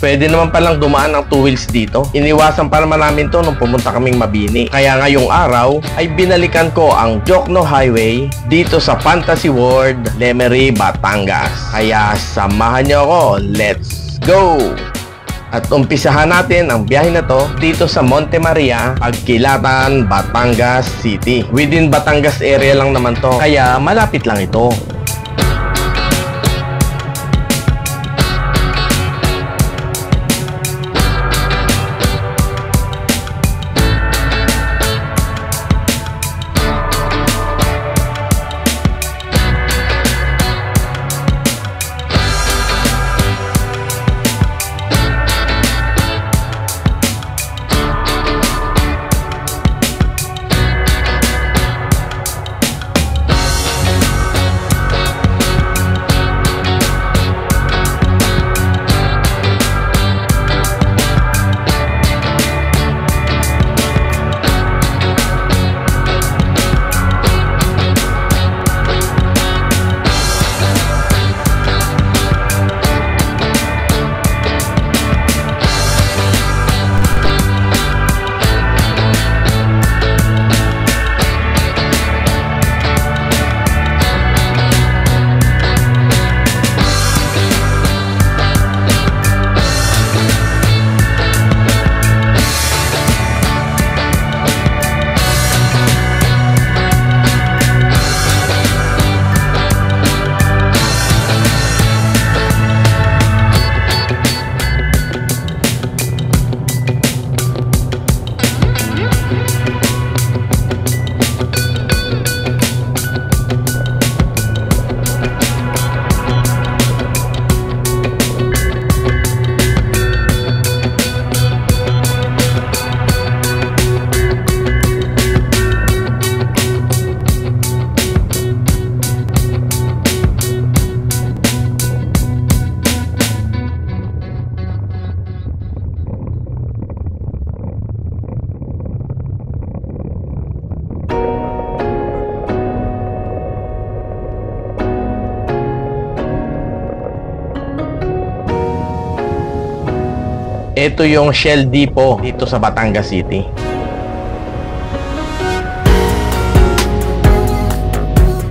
Pwede naman palang dumaan ng 2 wheels dito. Iniwasan pa naman namin to nung pumunta kaming Mabini. Kaya ngayong araw ay binalikan ko ang Jokno Highway dito sa Fantasy World, Lemery, Batangas. Kaya samahan nyo ako. Let's go! At umpisahan natin ang biyahe na to dito sa Monte Maria, Pagkilatan, Batangas City. Within Batangas area lang naman to, kaya malapit lang ito. Ito yung Shell Depot dito sa Batangas City.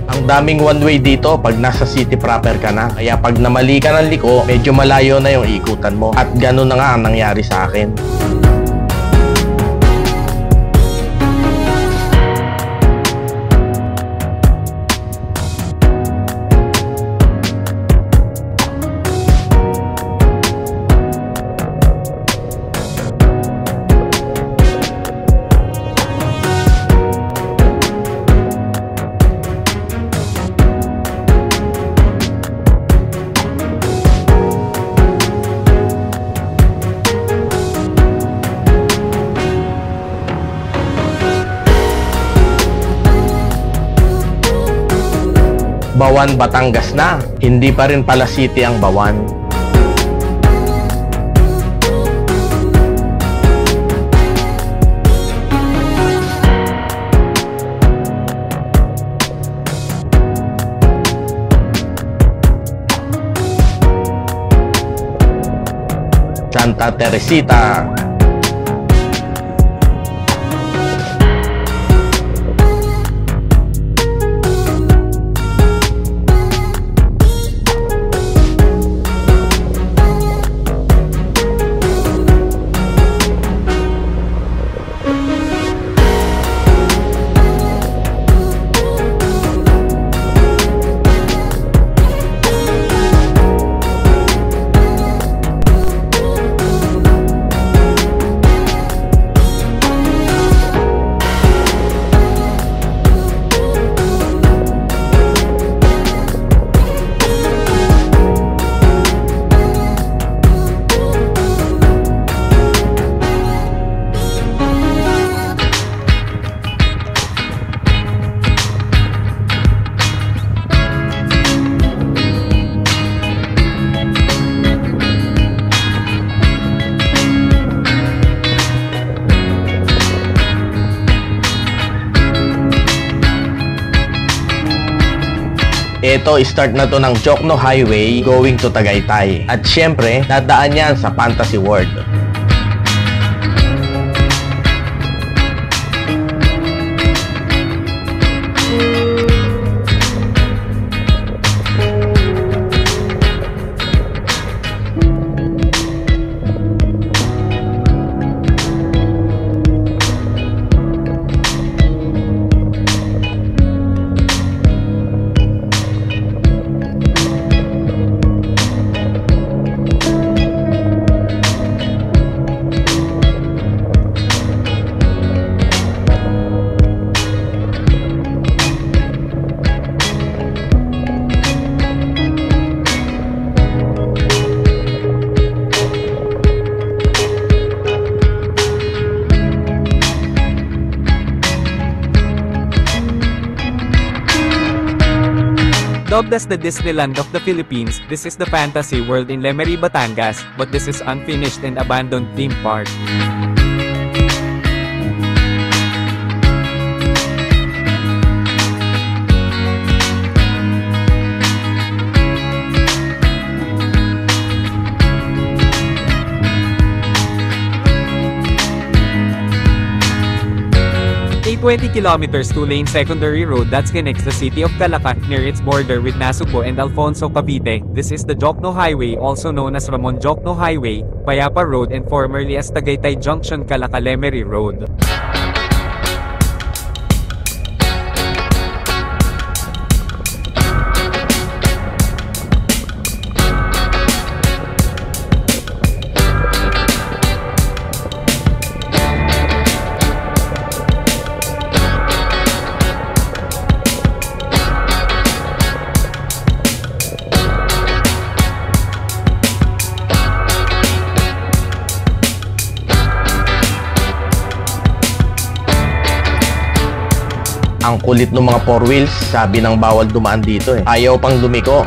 Ang daming one-way dito pag nasa city proper ka na. Kaya pag namali ka ng liko, medyo malayo na yung ikutan mo. At ganun na nga ang nangyari sa akin. Bawan, Batangas na. Hindi pa rin pala city ang Bawan. Santa Teresita. Ito, start na to ng Jokno Highway going to Tagaytay. At syempre, dadaan yan sa Fantasy World. Dubbed as the Disneyland of the Philippines, this is the Fantasy World in Lemery, Batangas, but this is unfinished and abandoned theme park. A 20 kilometers two-lane secondary road that connects the city of Calaca near its border with Nasugbu and Alfonso, Cavite. This is the Jokno Highway, also known as Ramon Jokno Highway, Payapa Road, and formerly as Tagaytay Junction Calaca-Lemery Road. Ang kulit ng mga four wheels, sabi ng bawal dumaan dito eh. Ayaw pang lumiko.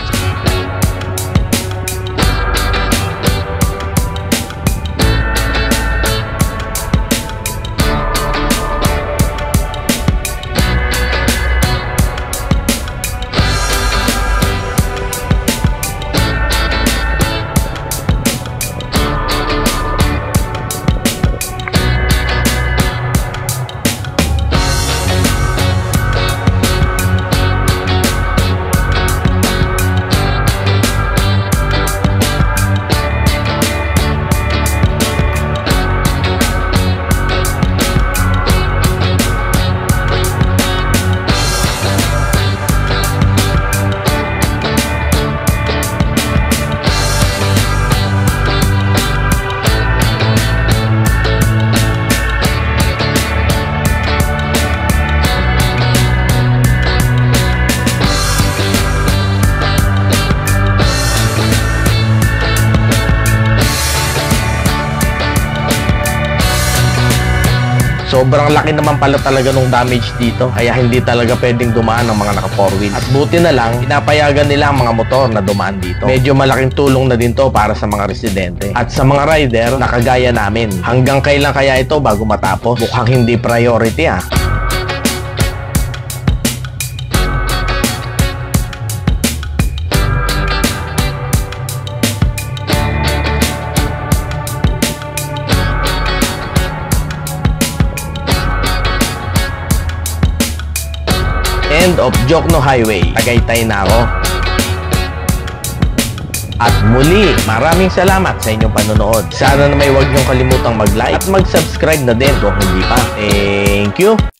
Sobrang laki naman pala talaga nung damage dito, kaya hindi talaga pwedeng dumaan ng mga naka 4 wheels. At buti na lang, pinapayagan nila ang mga motor na dumaan dito. Medyo malaking tulong na din to para sa mga residente. At sa mga rider na kagaya namin. Hanggang kailan kaya ito bago matapos? Mukhang hindi priority ah. End of Jokno Highway. Tagaytay na ako. At muli, maraming salamat sa inyong panonood. Sana na may huwag niyong kalimutang mag-like at mag-subscribe na din kung hindi pa. Thank you!